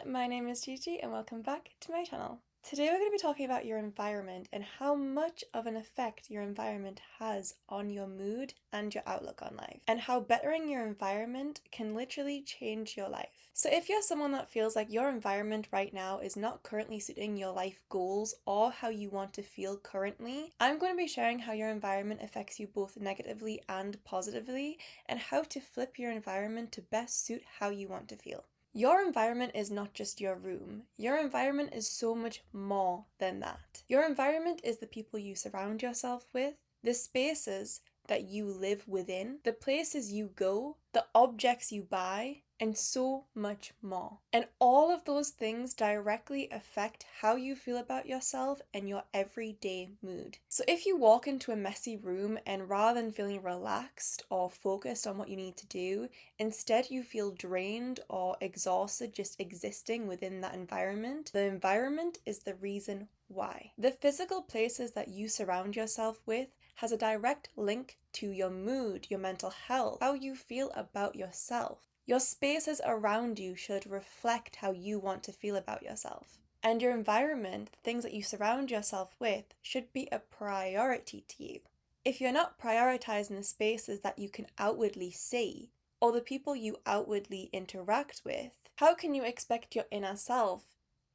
my name is Gigi and welcome back to my channel. Today we're going to be talking about your environment and how much of an effect your environment has on your mood and your outlook on life, and how bettering your environment can literally change your life. So if you're someone that feels like your environment right now is not currently suiting your life goals or how you want to feel currently, I'm going to be sharing how your environment affects you both negatively and positively, and how to flip your environment to best suit how you want to feel. Your environment is not just your room. Your environment is so much more than that. Your environment is the people you surround yourself with, the spaces that you live within, the places you go, the objects you buy, and so much more. And all of those things directly affect how you feel about yourself and your everyday mood. So if you walk into a messy room and rather than feeling relaxed or focused on what you need to do, instead you feel drained or exhausted just existing within that environment, the environment is the reason why. The physical places that you surround yourself with has a direct link to your mood, your mental health, how you feel about yourself. Your spaces around you should reflect how you want to feel about yourself. And your environment, the things that you surround yourself with, should be a priority to you. If you're not prioritizing the spaces that you can outwardly see, or the people you outwardly interact with, how can you expect your inner self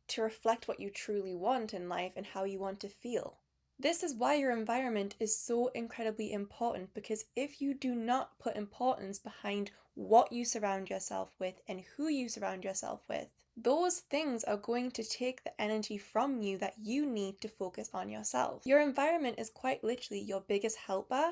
to reflect what you truly want in life and how you want to feel? This is why your environment is so incredibly important, because if you do not put importance behind what you surround yourself with and who you surround yourself with, those things are going to take the energy from you that you need to focus on yourself. Your environment is quite literally your biggest helper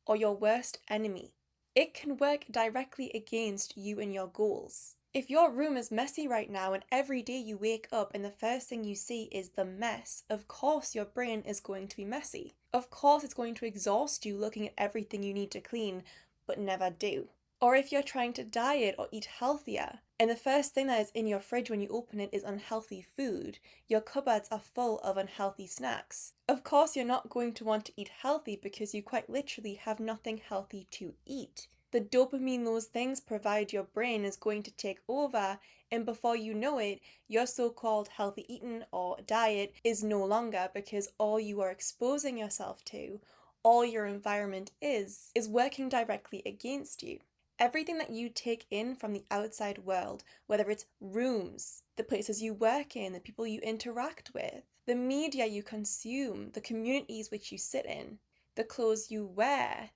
or your worst enemy. It can work directly against you and your goals. If your room is messy right now and every day you wake up and the first thing you see is the mess, of course your brain is going to be messy. Of course it's going to exhaust you looking at everything you need to clean, but never do. Or if you're trying to diet or eat healthier, and the first thing that is in your fridge when you open it is unhealthy food, your cupboards are full of unhealthy snacks. Of course you're not going to want to eat healthy because you quite literally have nothing healthy to eat. The dopamine those things provide your brain is going to take over, and before you know it, your so-called healthy eating or diet is no longer, because all you are exposing yourself to, all your environment is working directly against you. Everything that you take in from the outside world, whether it's rooms, the places you work in, the people you interact with, the media you consume, the communities which you sit in, the clothes you wear,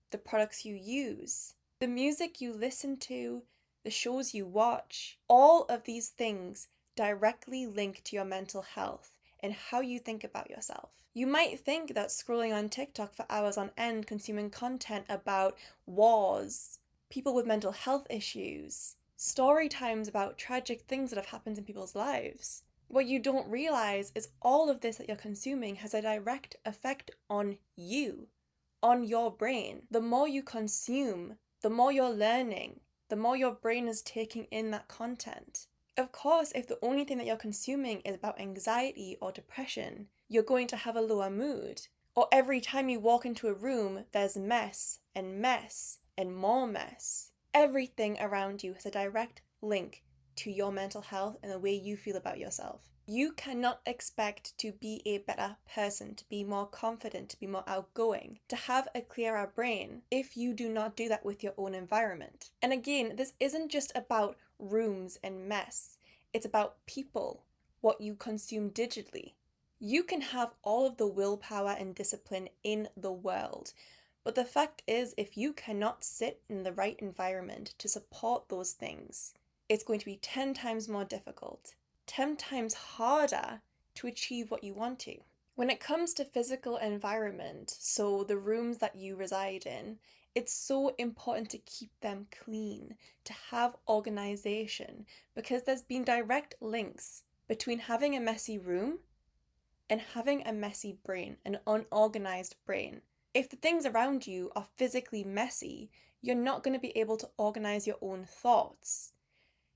the products you use, the music you listen to, the shows you watch, all of these things directly link to your mental health and how you think about yourself. You might think that scrolling on TikTok for hours on end, consuming content about wars, people with mental health issues, story times about tragic things that have happened in people's lives. What you don't realize is all of this that you're consuming has a direct effect on you, on your brain. The more you consume, the more you're learning, the more your brain is taking in that content. Of course, if the only thing that you're consuming is about anxiety or depression, you're going to have a lower mood. Or every time you walk into a room, there's mess and more mess. Everything around you has a direct link to your mental health and the way you feel about yourself. You cannot expect to be a better person, to be more confident, to be more outgoing, to have a clearer brain if you do not do that with your own environment. And again, this isn't just about rooms and mess. It's about people, what you consume digitally. You can have all of the willpower and discipline in the world, but the fact is, if you cannot sit in the right environment to support those things, it's going to be 10 times more difficult, 10 times harder to achieve what you want to. When it comes to physical environment, so the rooms that you reside in, it's so important to keep them clean, to have organization, because there's been direct links between having a messy room and having a messy brain, an unorganized brain. If the things around you are physically messy, you're not going to be able to organize your own thoughts.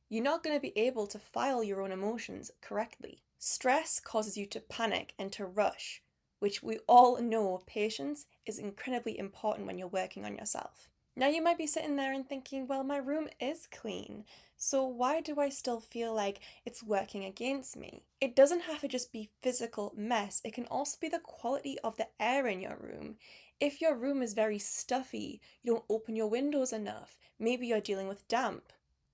You're not going to be able to file your own emotions correctly. Stress causes you to panic and to rush, which we all know patience is incredibly important when you're working on yourself. Now you might be sitting there and thinking, well, my room is clean. So why do I still feel like it's working against me? It doesn't have to just be physical mess, it can also be the quality of the air in your room. If your room is very stuffy, you don't open your windows enough, maybe you're dealing with damp.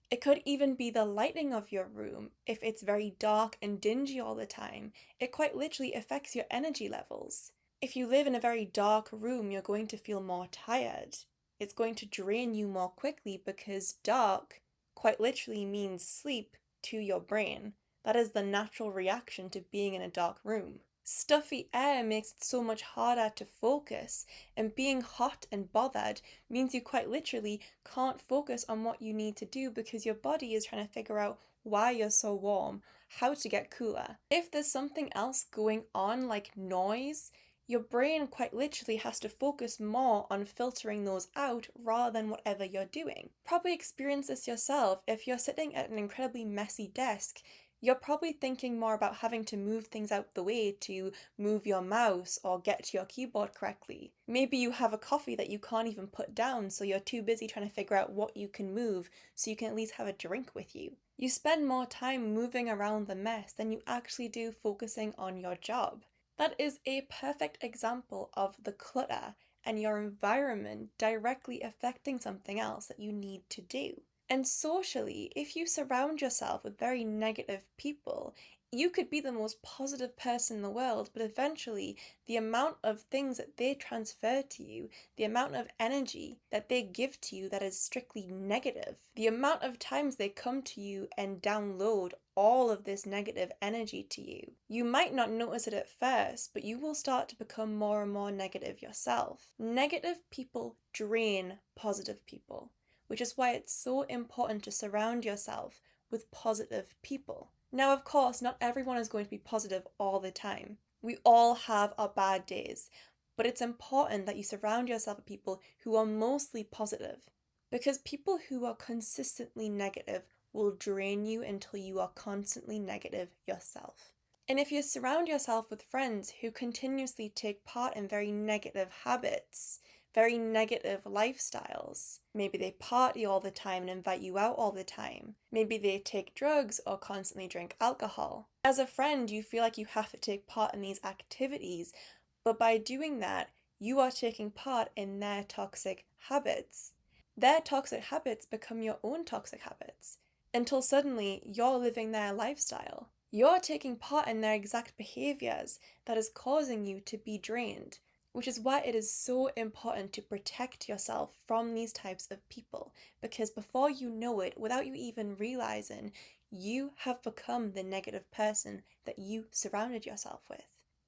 It could even be the lighting of your room. If it's very dark and dingy all the time, it quite literally affects your energy levels. If you live in a very dark room, you're going to feel more tired. It's going to drain you more quickly because dark quite literally means sleep to your brain. That is the natural reaction to being in a dark room. Stuffy air makes it so much harder to focus, and being hot and bothered means you quite literally can't focus on what you need to do because your body is trying to figure out why you're so warm, how to get cooler. If there's something else going on, like noise, your brain quite literally has to focus more on filtering those out rather than whatever you're doing. Probably experience this yourself. If you're sitting at an incredibly messy desk, you're probably thinking more about having to move things out the way to move your mouse or get to your keyboard correctly. Maybe you have a coffee that you can't even put down, so you're too busy trying to figure out what you can move so you can at least have a drink with you. You spend more time moving around the mess than you actually do focusing on your job. That is a perfect example of the clutter and your environment directly affecting something else that you need to do. And socially, if you surround yourself with very negative people, you could be the most positive person in the world, but eventually the amount of things that they transfer to you, the amount of energy that they give to you that is strictly negative, the amount of times they come to you and download all of this negative energy to you. You might not notice it at first, but you will start to become more and more negative yourself. Negative people drain positive people, which is why it's so important to surround yourself with positive people. Now, of course, not everyone is going to be positive all the time. We all have our bad days, but it's important that you surround yourself with people who are mostly positive, because people who are consistently negative will drain you until you are constantly negative yourself. And if you surround yourself with friends who continuously take part in very negative habits, very negative lifestyles. Maybe they party all the time and invite you out all the time. Maybe they take drugs or constantly drink alcohol. As a friend, you feel like you have to take part in these activities, but by doing that, you are taking part in their toxic habits. Their toxic habits become your own toxic habits until suddenly you're living their lifestyle. You're taking part in their exact behaviors that is causing you to be drained, which is why it is so important to protect yourself from these types of people, because before you know it, without you even realizing, you have become the negative person that you surrounded yourself with.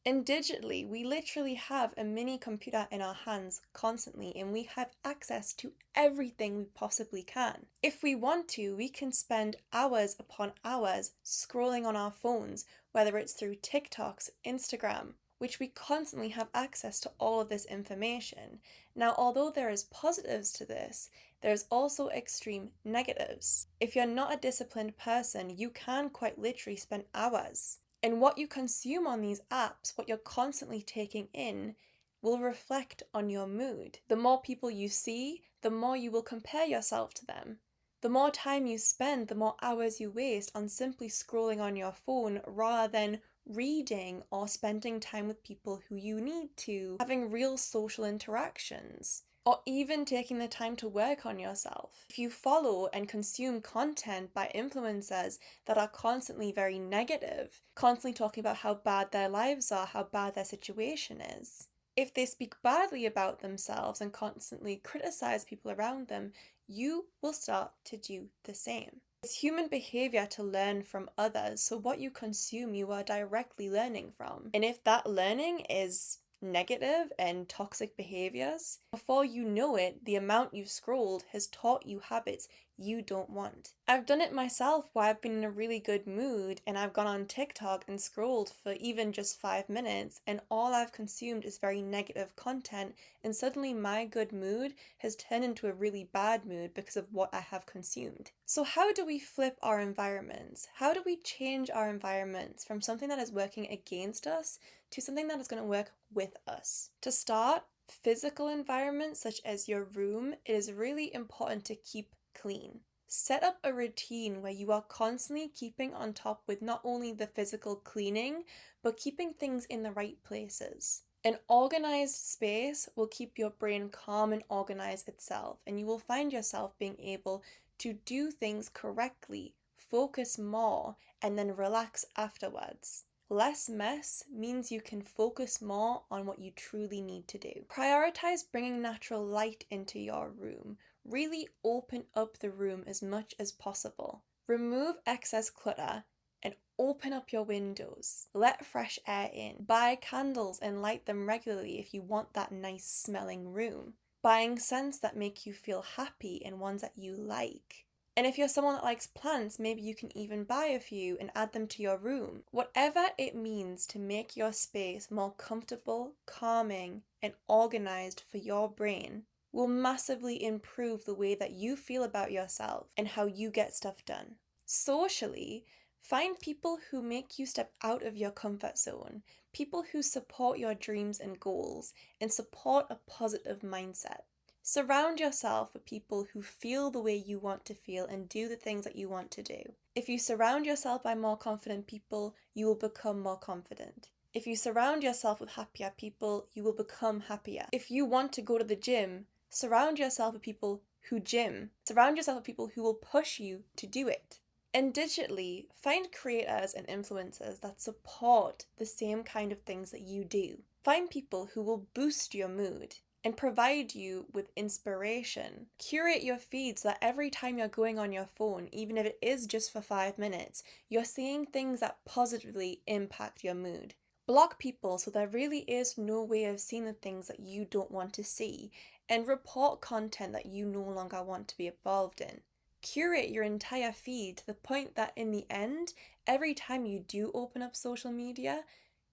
And digitally, we literally have a mini computer in our hands constantly, and we have access to everything we possibly can. If we want to, we can spend hours upon hours scrolling on our phones, whether it's through TikToks, Instagram, which we constantly have access to all of this information. Now, although there is positives to this, there's also extreme negatives. If you're not a disciplined person, you can quite literally spend hours. And what you consume on these apps, what you're constantly taking in, will reflect on your mood. The more people you see, the more you will compare yourself to them. The more time you spend, the more hours you waste on simply scrolling on your phone rather than reading or spending time with people who you need to, having real social interactions, or even taking the time to work on yourself. If you follow and consume content by influencers that are constantly very negative, constantly talking about how bad their lives are, how bad their situation is, if they speak badly about themselves and constantly criticize people around them, you will start to do the same. It's human behavior to learn from others, so what you consume, you are directly learning from. And if that learning is negative and toxic behaviors, before you know it, the amount you've scrolled has taught you habits you don't want. I've done it myself where I've been in a really good mood and I've gone on TikTok and scrolled for even just 5 minutes, and all I've consumed is very negative content, and suddenly my good mood has turned into a really bad mood because of what I have consumed. So how do we flip our environments? How do we change our environments from something that is working against us to something that is going to work with us? To start, physical environments such as your room, it is really important to keep clean. Set up a routine where you are constantly keeping on top with not only the physical cleaning, but keeping things in the right places. An organized space will keep your brain calm and organize itself, and you will find yourself being able to do things correctly, focus more, and then relax afterwards. Less mess means you can focus more on what you truly need to do. Prioritize bringing natural light into your room. Really open up the room as much as possible. Remove excess clutter and open up your windows. Let fresh air in. Buy candles and light them regularly if you want that nice smelling room. Buying scents that make you feel happy and ones that you like. And if you're someone that likes plants, maybe you can even buy a few and add them to your room. Whatever it means to make your space more comfortable, calming, and organized for your brain will massively improve the way that you feel about yourself and how you get stuff done. Socially, find people who make you step out of your comfort zone, people who support your dreams and goals and support a positive mindset. Surround yourself with people who feel the way you want to feel and do the things that you want to do. If you surround yourself by more confident people, you will become more confident. If you surround yourself with happier people, you will become happier. If you want to go to the gym, surround yourself with people who gym. Surround yourself with people who will push you to do it. And digitally, find creators and influencers that support the same kind of things that you do. Find people who will boost your mood and provide you with inspiration. Curate your feed so that every time you're going on your phone, even if it is just for 5 minutes, you're seeing things that positively impact your mood. Block people so there really is no way of seeing the things that you don't want to see, and report content that you no longer want to be involved in. Curate your entire feed to the point that in the end, every time you do open up social media,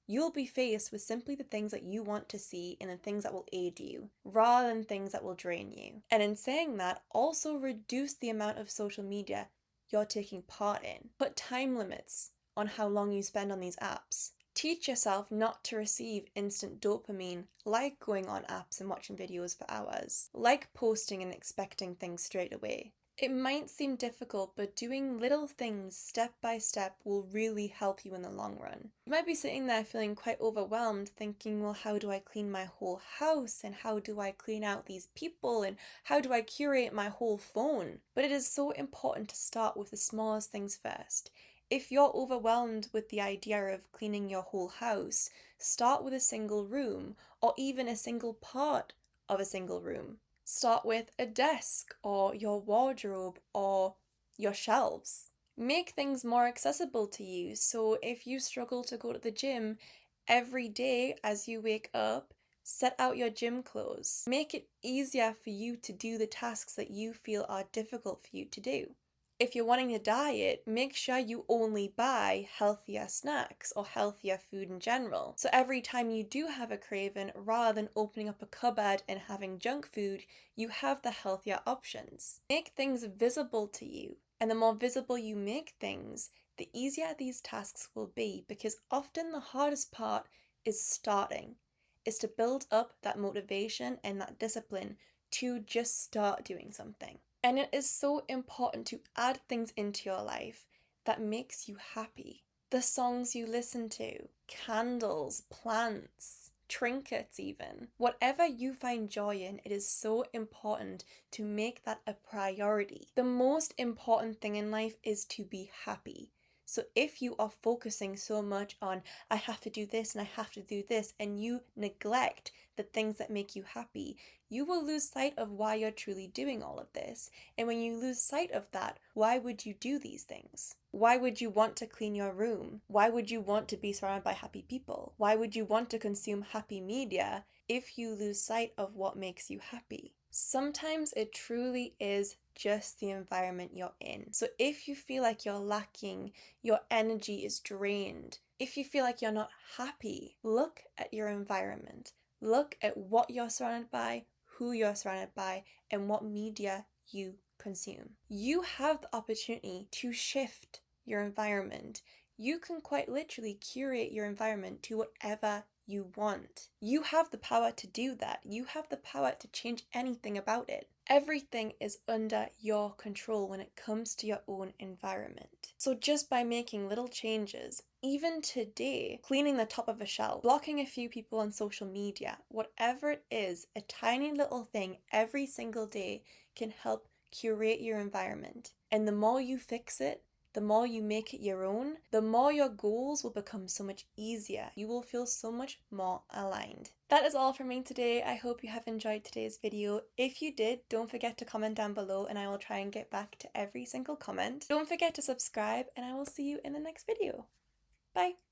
you'll be faced with simply the things that you want to see and the things that will aid you, rather than things that will drain you. And in saying that, also reduce the amount of social media you're taking part in. Put time limits on how long you spend on these apps. Teach yourself not to receive instant dopamine, like going on apps and watching videos for hours, like posting and expecting things straight away. It might seem difficult, but doing little things step by step will really help you in the long run. You might be sitting there feeling quite overwhelmed, thinking, well, how do I clean my whole house? And how do I clean out these people? And how do I curate my whole phone? But it is so important to start with the smallest things first. If you're overwhelmed with the idea of cleaning your whole house, start with a single room or even a single part of a single room. Start with a desk or your wardrobe or your shelves. Make things more accessible to you. So if you struggle to go to the gym every day as you wake up, set out your gym clothes. Make it easier for you to do the tasks that you feel are difficult for you to do. If you're wanting to diet, make sure you only buy healthier snacks or healthier food in general. So every time you do have a craving, rather than opening up a cupboard and having junk food, you have the healthier options. Make things visible to you. And the more visible you make things, the easier these tasks will be, because often the hardest part is starting, is to build up that motivation and that discipline to just start doing something. And it is so important to add things into your life that makes you happy. The songs you listen to, candles, plants, trinkets even. Whatever you find joy in, it is so important to make that a priority. The most important thing in life is to be happy. So if you are focusing so much on, I have to do this and I have to do this, and you neglect the things that make you happy, you will lose sight of why you're truly doing all of this. And when you lose sight of that, why would you do these things? Why would you want to clean your room? Why would you want to be surrounded by happy people? Why would you want to consume happy media if you lose sight of what makes you happy? Sometimes it truly is just the environment you're in. So if you feel like you're lacking, your energy is drained, if you feel like you're not happy, look at your environment. Look at what you're surrounded by, who you're surrounded by, and what media you consume. You have the opportunity to shift your environment. You can quite literally curate your environment to whatever you want. You have the power to do that. You have the power to change anything about it. Everything is under your control when it comes to your own environment. So just by making little changes, even today, cleaning the top of a shelf, blocking a few people on social media, whatever it is, a tiny little thing every single day can help curate your environment. And the more you fix it, the more you make it your own, the more your goals will become so much easier. You will feel so much more aligned. That is all from me today. I hope you have enjoyed today's video. If you did, don't forget to comment down below and I will try and get back to every single comment. Don't forget to subscribe and I will see you in the next video. Bye!